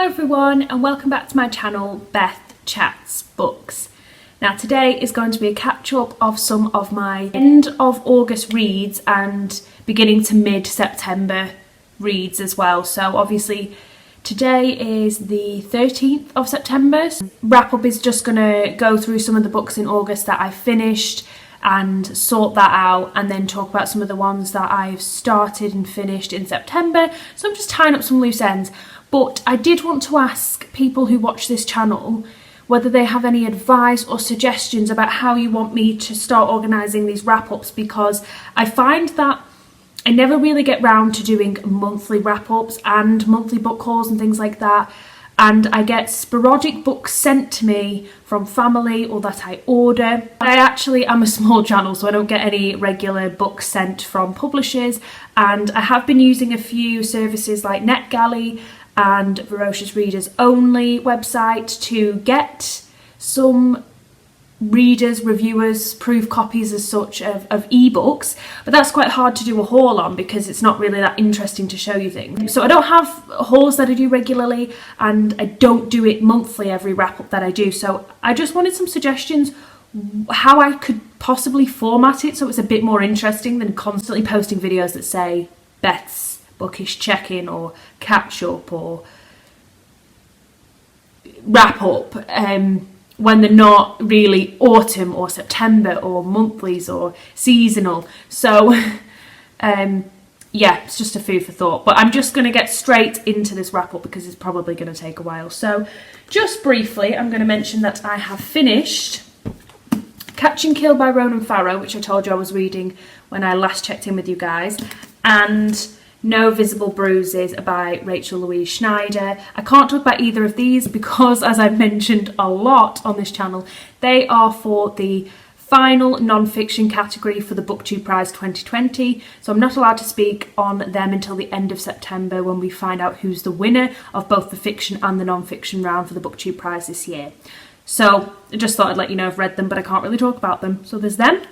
everyone and welcome back to my channel, BethChatsBooks. Now today is going to be a catch-up of some of my end of August reads and beginning to mid-September reads as well. So obviously today is the 13th of September. Wrap-up is just going to go through some of the books in August that I finished and sort that out, and then talk about some of the ones that I've started and finished in September. So I'm just tying up some loose ends. But I did want to ask people who watch this channel whether they have any advice or suggestions about how you want me to start organising these wrap-ups, because I find that I never really get round to doing monthly wrap-ups and monthly book hauls and things like that. And I get sporadic books sent to me from family or that I order. I actually am a small channel, so I don't get any regular books sent from publishers, and I have been using a few services like NetGalley and Voracious Readers Only website to get some readers, reviewers, proof copies as such of ebooks, but that's quite hard to do a haul on because it's not really that interesting to show you things. So I don't have hauls that I do regularly, and I don't do it monthly every wrap up that I do. So I just wanted some suggestions how I could possibly format it so it's a bit more interesting than constantly posting videos that say Beth's bookish check-in or catch-up or wrap-up when they're not really autumn or September or monthlies or seasonal. So yeah, it's just a food for thought, but I'm just going to get straight into this wrap-up because it's probably going to take a while. So just briefly, I'm going to mention that I have finished Catch and Kill by Ronan Farrow, which I told you I was reading when I last checked in with you guys, and No Visible Bruises by Rachel Louise Schneider. I can't talk about either of these because, as I've mentioned a lot on this channel, they are for the final non-fiction category for the BookTube Prize 2020. So I'm not allowed to speak on them until the end of September when we find out who's the winner of both the fiction and the non-fiction round for the BookTube Prize this year. So I just thought I'd let you know I've read them, but I can't really talk about them. So there's them.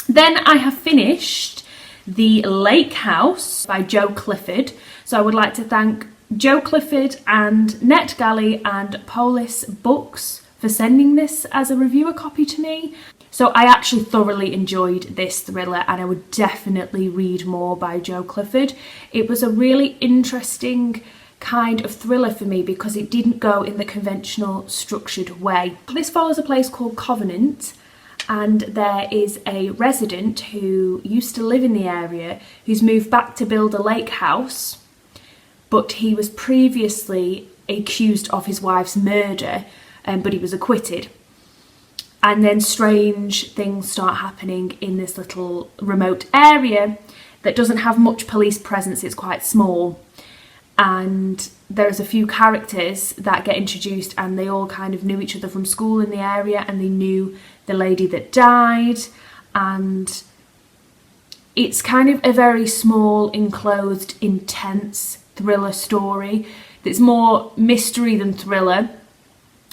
Then I have finished The Lake House by Jo Clifford. So I would like to thank Jo Clifford and NetGalley and Polis Books for sending this as a reviewer copy to me. So I actually thoroughly enjoyed this thriller, and I would definitely read more by Jo Clifford. It was a really interesting kind of thriller for me because it didn't go in the conventional structured way. This follows a place called Covenant, and there is a resident who used to live in the area who's moved back to build a lake house, but he was previously accused of his wife's murder, but he was acquitted. And then strange things start happening in this little remote area that doesn't have much police presence. It's quite small, and there's a few characters that get introduced, and they all kind of knew each other from school in the area, and they knew the lady that died, and it's kind of a very small, enclosed, intense thriller story. It's more mystery than thriller.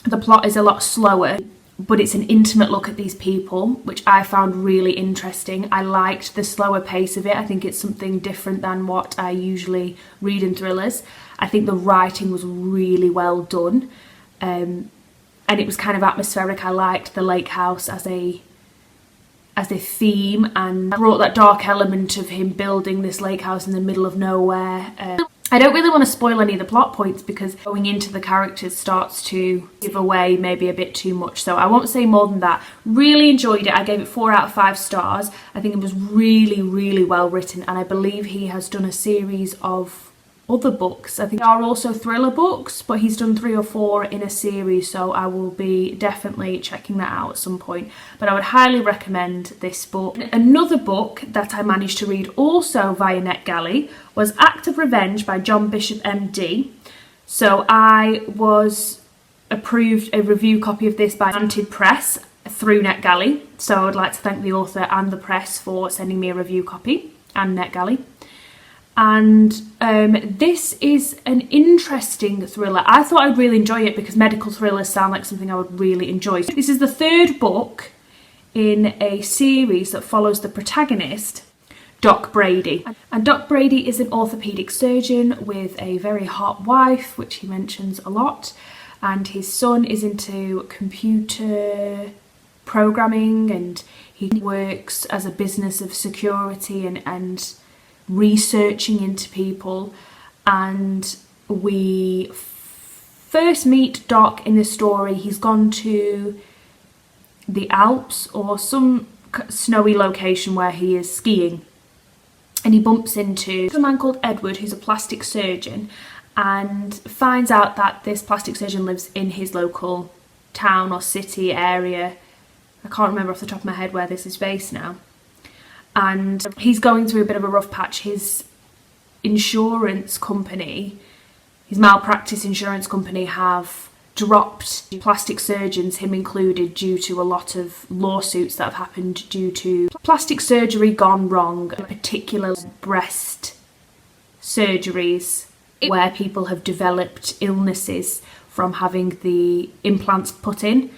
The plot is a lot slower, but it's an intimate look at these people, which I found really interesting. I liked the slower pace of it. I think it's something different than what I usually read in thrillers. I think the writing was really well done. And it was kind of atmospheric. I liked the lake house as a theme, and brought that dark element of him building this lake house in the middle of nowhere. I don't really want to spoil any of the plot points because going into the characters starts to give away maybe a bit too much, so I won't say more than that. Really enjoyed it. I gave it 4 out of 5 stars. I think it was really, really well written, and I believe he has done a series of other books. I think there are also thriller books, but he's done 3 or 4 in a series, so I will be definitely checking that out at some point. But I would highly recommend this book. Another book that I managed to read also via NetGalley was Act of Revenge by John Bishop MD. So I was approved a review copy of this by Untitled Press through NetGalley, so I would like to thank the author and the press for sending me a review copy, and NetGalley. And this is an interesting thriller. I thought I'd really enjoy it because medical thrillers sound like something I would really enjoy. This is the 3rd book in a series that follows the protagonist, Doc Brady. And Doc Brady is an orthopaedic surgeon with a very hot wife, which he mentions a lot, and his son is into computer programming, and he works as a business of security and researching into people. And we first meet Doc in this story. He's gone to the Alps or some snowy location where he is skiing, and he bumps into a man called Edward, who's a plastic surgeon, and finds out that this plastic surgeon lives in his local town or city area. I can't remember off the top of my head where this is based now. And he's going through a bit of a rough patch. His insurance company, his malpractice insurance company, have dropped plastic surgeons, him included, due to a lot of lawsuits that have happened due to plastic surgery gone wrong, particularly breast surgeries where people have developed illnesses from having the implants put in.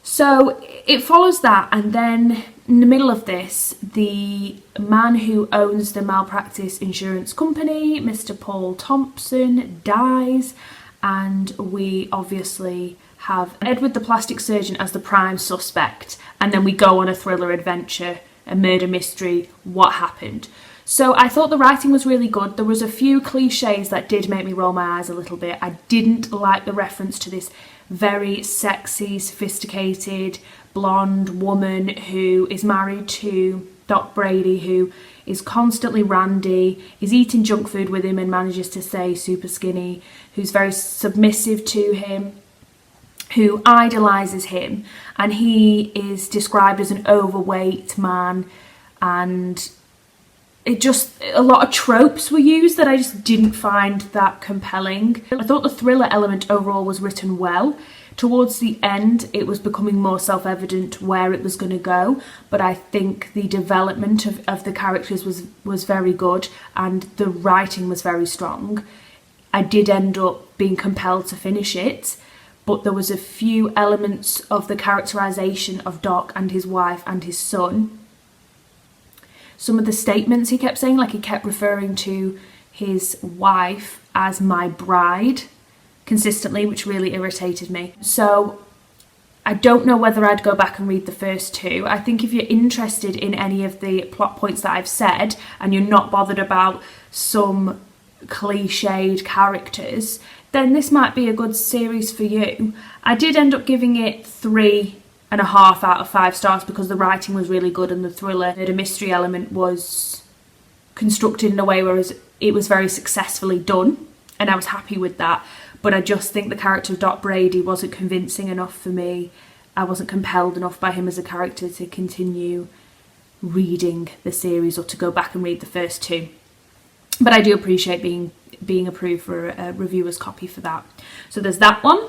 So it follows that, and then in the middle of this, the man who owns the malpractice insurance company, Mr. Paul Thompson, dies, and we obviously have Edward the plastic surgeon as the prime suspect, and then we go on a thriller adventure, a murder mystery, what happened. So I thought the writing was really good. There was a few cliches that did make me roll my eyes a little bit. I didn't like the reference to this very sexy, sophisticated, blonde woman who is married to Doc Brady, who is constantly randy, is eating junk food with him and manages to stay super skinny, who's very submissive to him, who idolises him, and he is described as an overweight man, and it just, a lot of tropes were used that I just didn't find that compelling. I thought the thriller element overall was written well. Towards the end, it was becoming more self-evident where it was going to go, but I think the development of the characters was very good, and the writing was very strong. I did end up being compelled to finish it, but there was a few elements of the characterisation of Doc and his wife and his son. Some of the statements he kept saying, like he kept referring to his wife as my bride consistently, which really irritated me. So I don't know whether I'd go back and read the first two. I think if you're interested in any of the plot points that I've said and you're not bothered about some cliched characters, then this might be a good series for you. I did end up giving it 3.5 out of 5 stars because the writing was really good and the thriller, the mystery element was constructed in a way where it was very successfully done, and I was happy with that. But I just think the character of Doc Brady wasn't convincing enough for me. I wasn't compelled enough by him as a character to continue reading the series or to go back and read the first two. But I do appreciate being approved for a reviewer's copy for that. So there's that one.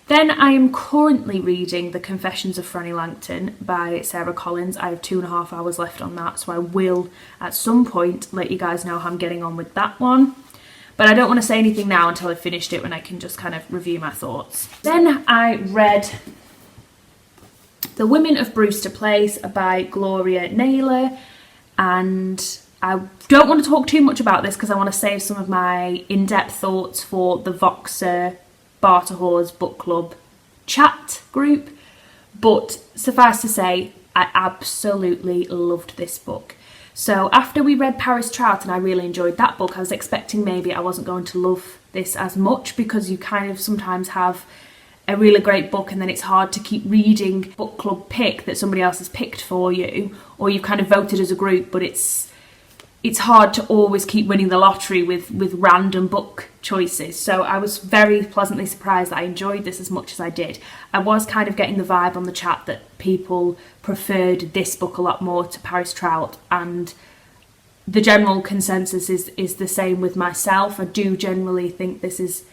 Then I am currently reading The Confessions of Franny Langton by Sarah Collins. I have 2.5 hours left on that, so I will at some point let you guys know how I'm getting on with that one. But I don't want to say anything now until I've finished it, when I can just kind of review my thoughts. Then I read The Women of Brewster Place by Gloria Naylor, and I don't want to talk too much about this because I want to save some of my in-depth thoughts for the Voxer BarterHordes Bookclub chat group, but suffice to say, I absolutely loved this book. So after we read Paris Trout and I really enjoyed that book, I was expecting maybe I wasn't going to love this as much, because you kind of sometimes have a really great book and then it's hard to keep reading book club pick that somebody else has picked for you, or you've kind of voted as a group, but it's hard to always keep winning the lottery with random book choices. So I was very pleasantly surprised that I enjoyed this as much as I did. I was kind of getting the vibe on the chat that people preferred this book a lot more to Paris Trout, and the general consensus is the same with myself. I do generally think this is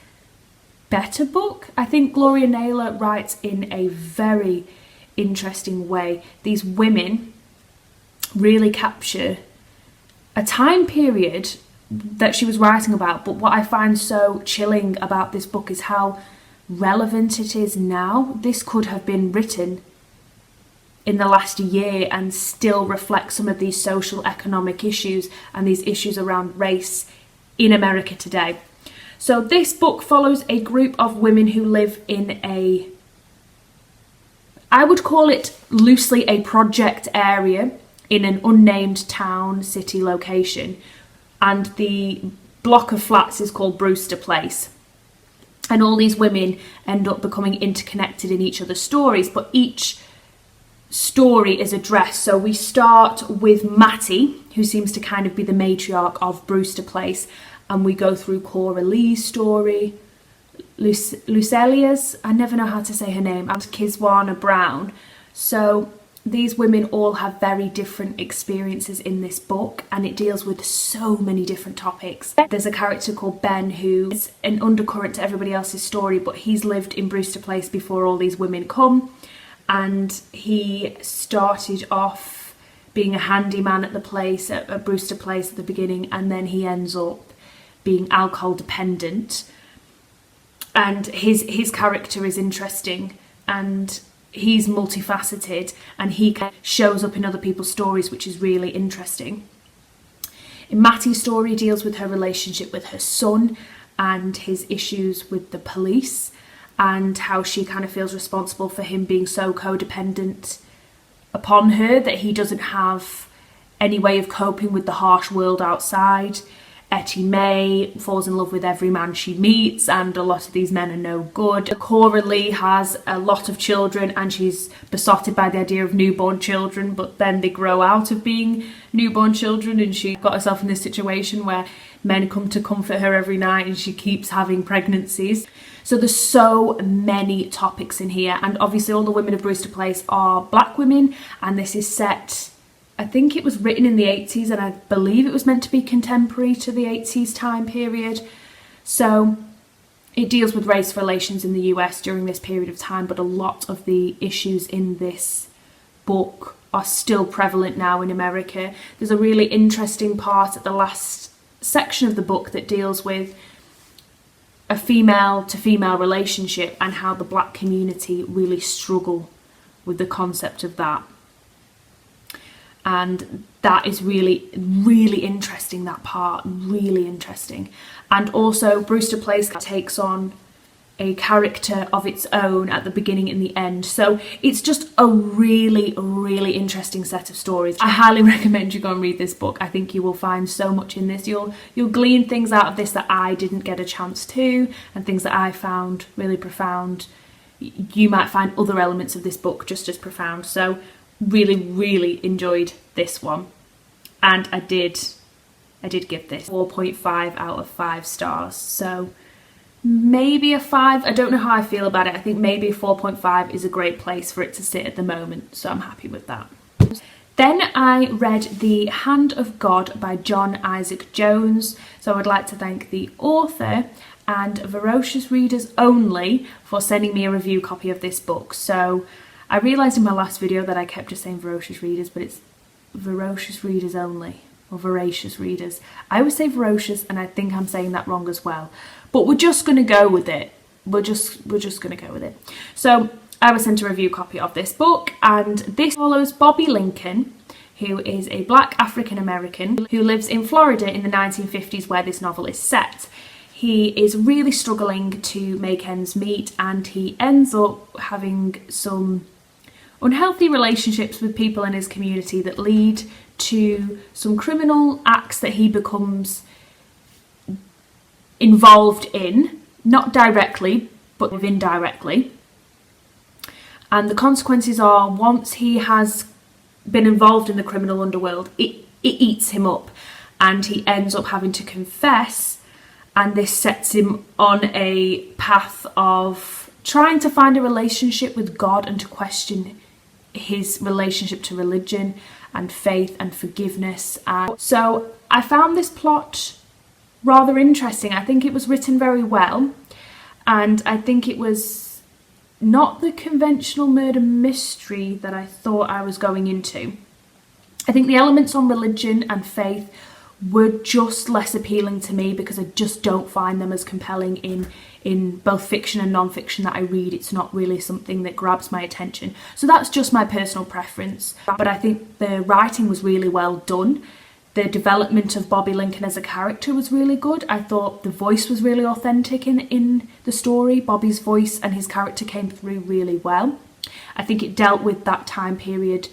better book. I think Gloria Naylor writes in a very interesting way. These women really capture a time period that she was writing about, but what I find so chilling about this book is how relevant it is now. This could have been written in the last year and still reflect some of these social economic issues and these issues around race in America today. So this book follows a group of women who live in a, I would call it loosely a project area in an unnamed town, city location, and the block of flats is called Brewster Place. And all these women end up becoming interconnected in each other's stories, but each story is addressed. So we start with Mattie, who seems to kind of be the matriarch of Brewster Place, and we go through Cora Lee's story, Lucelia's, I never know how to say her name, and Kiswana Brown. So these women all have very different experiences in this book, and it deals with so many different topics. There's a character called Ben who is an undercurrent to everybody else's story, but he's lived in Brewster Place before all these women come, and he started off being a handyman at the place, at Brewster Place at the beginning, and then he ends up being alcohol dependent. And his character is interesting, and he's multifaceted, and he shows up in other people's stories, which is really interesting. In Mattie's story deals with her relationship with her son and his issues with the police, and how she kind of feels responsible for him being so codependent upon her that he doesn't have any way of coping with the harsh world outside. Etty May falls in love with every man she meets, and a lot of these men are no good. Cora Lee has a lot of children, and she's besotted by the idea of newborn children, but then they grow out of being newborn children, and she got herself in this situation where men come to comfort her every night and she keeps having pregnancies. So there's so many topics in here, and obviously all the women of Brewster Place are black women, and this is set, I think it was written in the 80s, and I believe it was meant to be contemporary to the 80s time period. So it deals with race relations in the US during this period of time, but a lot of the issues in this book are still prevalent now in America. There's a really interesting part at the last section of the book that deals with a female to female relationship and how the black community really struggle with the concept of that. And that is really, really interesting, that part, really interesting. And also Brewster Place takes on a character of its own at the beginning and the end. So it's just a really, really interesting set of stories. I highly recommend you go and read this book. I think you will find so much in this. You'll glean things out of this that I didn't get a chance to, and things that I found really profound. You might find other elements of this book just as profound. So really, really enjoyed this one. And I did give this 4.5 out of 5 stars. So maybe a 5. I don't know how I feel about it. I think maybe a 4.5 is a great place for it to sit at the moment, so I'm happy with that. Then I read The Hand of God by John Isaac Jones. So I would like to thank the author and Voracious Readers Only for sending me a review copy of this book. So I realised in my last video that I kept just saying Voracious Readers, but it's Voracious Readers Only, or Voracious Readers. I always say Voracious, and I think I'm saying that wrong as well. But we're just going to go with it. We're just going to go with it. So I was sent a review copy of this book, and this follows Bobby Lincoln, who is a black African American who lives in Florida in the 1950s, where this novel is set. He is really struggling to make ends meet, and he ends up having some unhealthy relationships with people in his community that lead to some criminal acts that he becomes involved in, not directly, but indirectly. And the consequences are, once he has been involved in the criminal underworld, it eats him up, and he ends up having to confess, and this sets him on a path of trying to find a relationship with God and to question his relationship to religion and faith and forgiveness. And so I found this plot rather interesting. I think it was written very well, and I think it was not the conventional murder mystery that I thought I was going into. I think the elements on religion and faith were just less appealing to me because I just don't find them as compelling in in both fiction and non-fiction that I read, it's not really something that grabs my attention. So that's just my personal preference. But I think the writing was really well done. The development of Bobby Lincoln as a character was really good. I thought the voice was really authentic in the story. Bobby's voice and his character came through really well. I think it dealt with that time period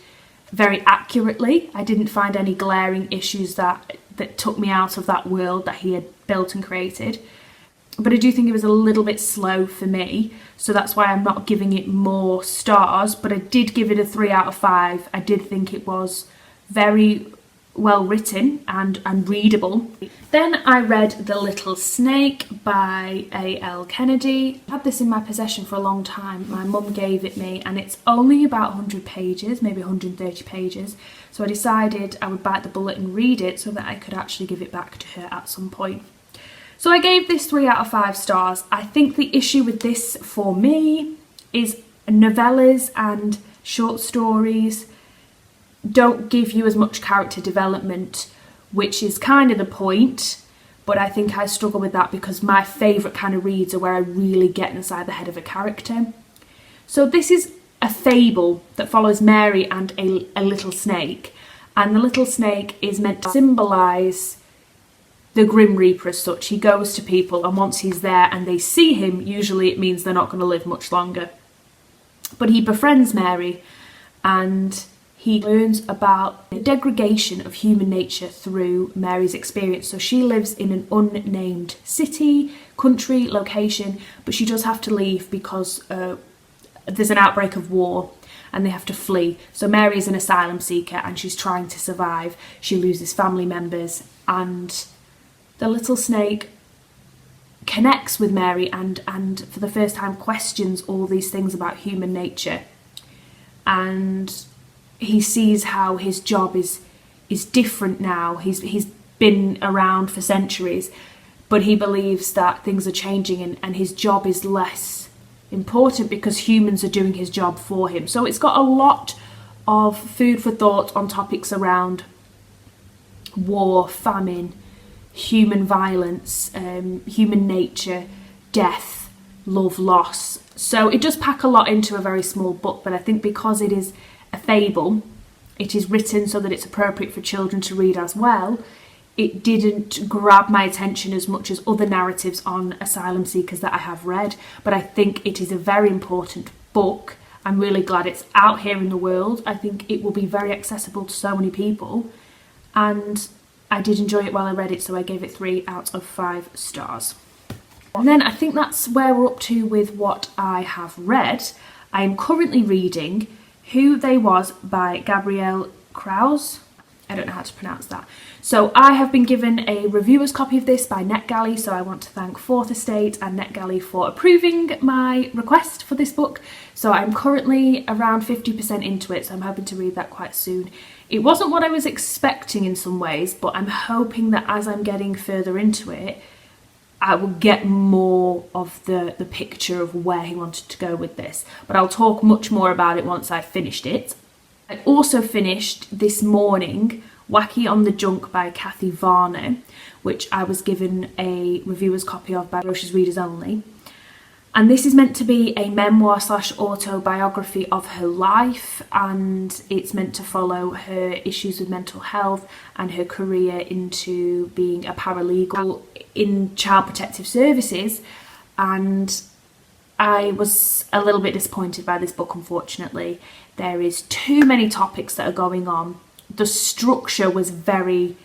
very accurately. I didn't find any glaring issues that took me out of that world that he had built and created. But I do think it was a little bit slow for me, so that's why I'm not giving it more stars, but I did give it a 3 out of 5. I did think it was very well written and readable. Then I read The Little Snake by A.L. Kennedy. I had this in my possession for a long time. My mum gave it me and it's only about 100 pages, maybe 130 pages. So I decided I would bite the bullet and read it so that I could actually give it back to her at some point. So I gave this 3 out of 5 stars. I think the issue with this for me is novellas and short stories don't give you as much character development, which is kind of the point, but I think I struggle with that because my favourite kind of reads are where I really get inside the head of a character. So this is a fable that follows Mary and a little snake, and the little snake is meant to symbolise the Grim Reaper as such. He goes to people, and once he's there and they see him, usually it means they're not going to live much longer. But he befriends Mary and he learns about the degradation of human nature through Mary's experience. So she lives in an unnamed city, country, location, but she does have to leave because there's an outbreak of war and they have to flee. So Mary is an asylum seeker and she's trying to survive. She loses family members and the little snake connects with Mary and for the first time questions all these things about human nature. And he sees how his job is different now. He's been around for centuries, but he believes that things are changing and his job is less important because humans are doing his job for him. So it's got a lot of food for thought on topics around war, famine, human violence, human nature, death, love, loss. So it does pack a lot into a very small book, but I think because it is a fable, it is written so that it's appropriate for children to read as well. It didn't grab my attention as much as other narratives on asylum seekers that I have read, but I think it is a very important book. I'm really glad it's out here in the world. I think it will be very accessible to so many people, and I did enjoy it while I read it, so I gave it 3 out of 5 stars. And then I think that's where we're up to with what I have read. I am currently reading Who They Was by Gabrielle Krause. I don't know how to pronounce that. So I have been given a reviewer's copy of this by NetGalley, so I want to thank Fourth Estate and NetGalley for approving my request for this book. So I'm currently around 50% into it, so I'm hoping to read that quite soon. It wasn't what I was expecting in some ways, but I'm hoping that as I'm getting further into it, I will get more of the picture of where he wanted to go with this. But I'll talk much more about it once I've finished it. I also finished this morning Wacky on the Junk by Kathy Varner, which I was given a reviewer's copy of by Brochures Readers Only. And this is meant to be a memoir / autobiography of her life, and it's meant to follow her issues with mental health and her career into being a paralegal in Child Protective Services. And I was a little bit disappointed by this book, unfortunately. There is too many topics that are going on. The structure was very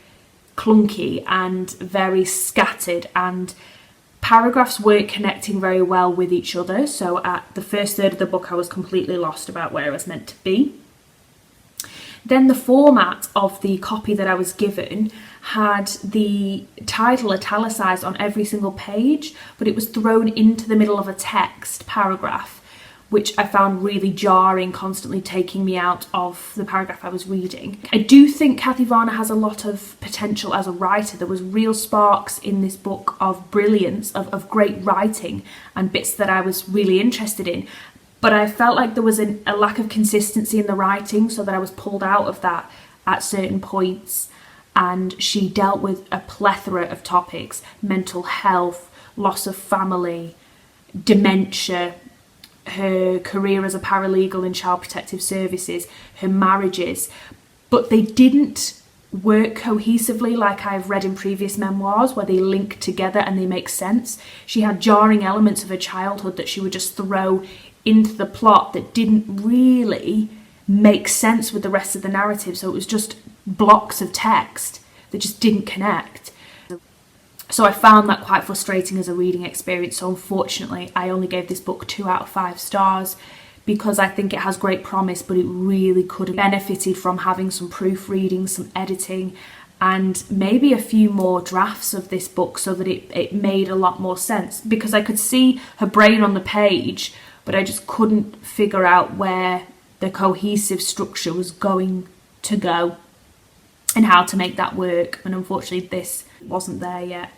clunky and very scattered, and paragraphs weren't connecting very well with each other. So at the first third of the book I was completely lost about where I was meant to be. Then the format of the copy that I was given had the title italicized on every single page, but it was thrown into the middle of a text paragraph, which I found really jarring, constantly taking me out of the paragraph I was reading. I do think Kathy Varner has a lot of potential as a writer. There was real sparks in this book of brilliance, of great writing and bits that I was really interested in. But I felt like there was a lack of consistency in the writing, so that I was pulled out of that at certain points. And she dealt with a plethora of topics: mental health, loss of family, dementia, her career as a paralegal in child protective services, her marriages, but they didn't work cohesively like I've read in previous memoirs where they link together and they make sense. She had jarring elements of her childhood that she would just throw into the plot that didn't really make sense with the rest of the narrative, so it was just blocks of text that just didn't connect. So I found that quite frustrating as a reading experience. So unfortunately, I only gave this book 2 out of 5 stars because I think it has great promise, but it really could have benefited from having some proofreading, some editing, and maybe a few more drafts of this book so that it made a lot more sense. Because I could see her brain on the page, but I just couldn't figure out where the cohesive structure was going to go and how to make that work. And unfortunately, this wasn't there yet.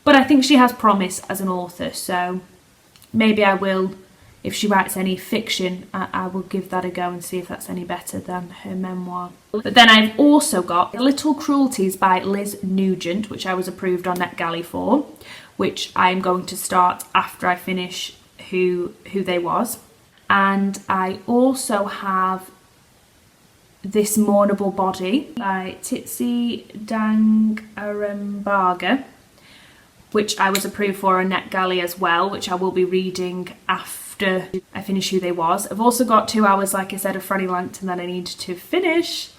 But I think she has promise as an author, so maybe I will, if she writes any fiction, I will give that a go and see if that's any better than her memoir. But then I've also got Little Cruelties by Liz Nugent, which I was approved on NetGalley for, which I'm going to start after I finish Who They Was. And I also have This Mournable Body by Titsi Dangarembaga, which I was approved for on NetGalley as well, which I will be reading after I finish Who They Was. I've also got 2 hours, like I said, of Franny Langton that I need to finish.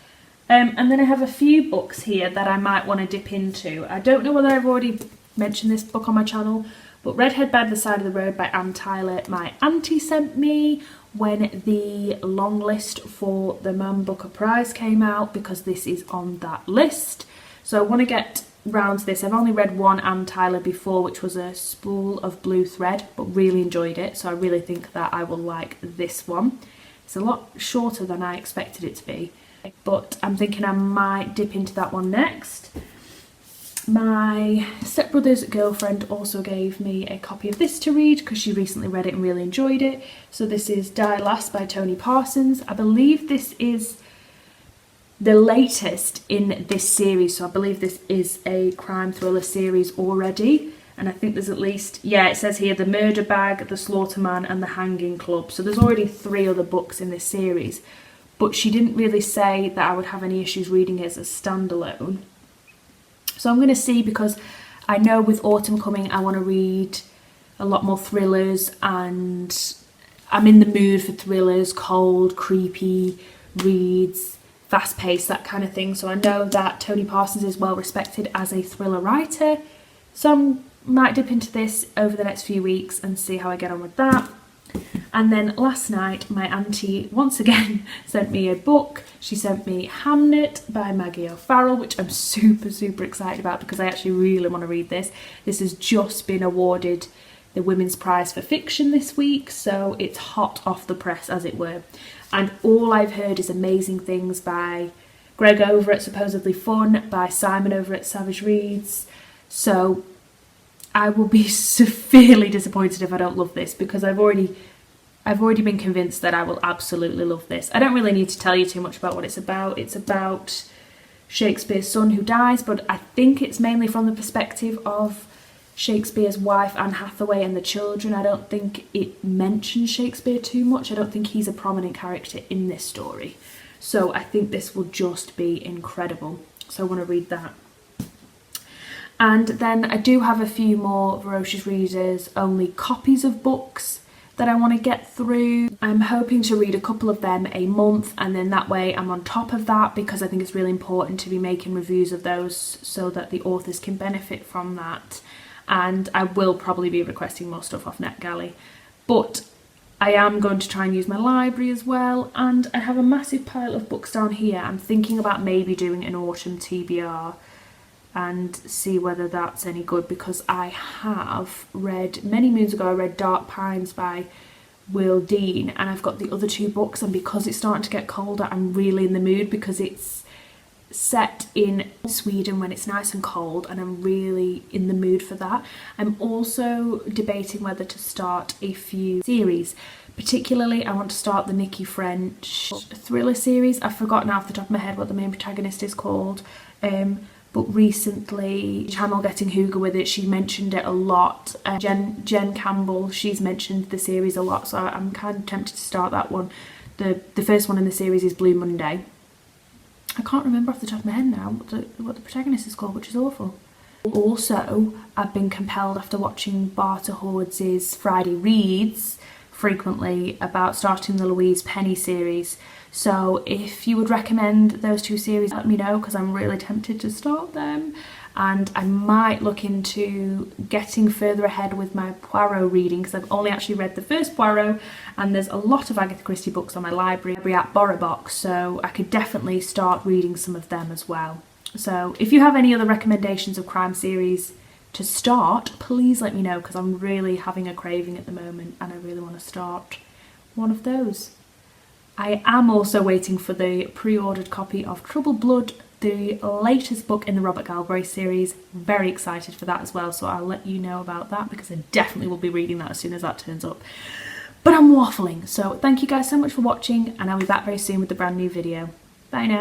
And then I have a few books here that I might want to dip into. I don't know whether I've already mentioned this book on my channel, but Redhead by the Side of the Road by Anne Tyler, my auntie sent me when the long list for the Man Booker Prize came out, because this is on that list. So I want to get round to this. I've only read one Anne Tyler before, which was A Spool of Blue Thread, but really enjoyed it, so I really think that I will like this one. It's a lot shorter than I expected it to be, but I'm thinking I might dip into that one next. My stepbrother's girlfriend also gave me a copy of this to read because she recently read it and really enjoyed it. So this is Die Last by Tony Parsons. I believe this is the latest in this series, so I believe this is a crime thriller series already, and I think there's at least, yeah, it says here The Murder Bag, The Slaughterman and The Hanging Club, so there's already 3 other books in this series, but she didn't really say that I would have any issues reading it as a standalone. So I'm going to see, because I know with autumn coming I want to read a lot more thrillers, and I'm in the mood for thrillers, cold, creepy reads, fast-paced, that kind of thing. So I know that Tony Parsons is well respected as a thriller writer, so I might dip into this over the next few weeks and see how I get on with that. And then last night my auntie once again sent me a book. She sent me Hamnet by Maggie O'Farrell, which I'm super excited about because I actually really want to read this. This has just been awarded the Women's Prize for Fiction this week, so it's hot off the press, as it were. And all I've heard is amazing things by Greg over at Supposedly Fun, by Simon over at Savage Reads. So I will be severely disappointed if I don't love this, because I've already been convinced that I will absolutely love this. I don't really need to tell you too much about what it's about. It's about Shakespeare's son who dies, but I think it's mainly from the perspective of Shakespeare's wife, Anne Hathaway, and the children. I don't think it mentions Shakespeare too much. I don't think he's a prominent character in this story. So I think this will just be incredible. So I want to read that. And then I do have a few more Voracious Readers only copies of books that I want to get through. I'm hoping to read a couple of them a month, and then that way I'm on top of that, because I think it's really important to be making reviews of those so that the authors can benefit from that. And I will probably be requesting more stuff off NetGalley, but I am going to try and use my library as well. And I have a massive pile of books down here. I'm thinking about maybe doing an autumn TBR and see whether that's any good, because I have read, many moons ago I read Dark Pines by Will Dean, and I've got the other 2 books, and because it's starting to get colder I'm really in the mood, because it's set in Sweden when it's nice and cold, and I'm really in the mood for that. I'm also debating whether to start a few series. Particularly I want to start the Nikki French thriller series. I've forgotten off the top of my head what the main protagonist is called, but recently Channel Getting Hooga with it, she mentioned it a lot. Jen Campbell, she's mentioned the series a lot, so I'm kind of tempted to start that one. The first one in the series is Blue Monday. I can't remember off the top of my head now what the protagonist is called, which is awful. Also, I've been compelled after watching BarterHordes' Friday Reads frequently about starting the Louise Penny series. So if you would recommend those two series, let me know, because I'm really tempted to start them. And I might look into getting further ahead with my Poirot reading, because I've only actually read the first Poirot, and there's a lot of Agatha Christie books on my library at BorrowBox, so I could definitely start reading some of them as well. So if you have any other recommendations of crime series to start, please let me know, because I'm really having a craving at the moment and I really want to start one of those. I am also waiting for the pre-ordered copy of Troubled Blood, the latest book in the Robert Galbraith series. Very excited for that as well, so I'll let you know about that, because I definitely will be reading that as soon as that turns up. But I'm waffling, so thank you guys so much for watching, and I'll be back very soon with a brand new video. Bye now.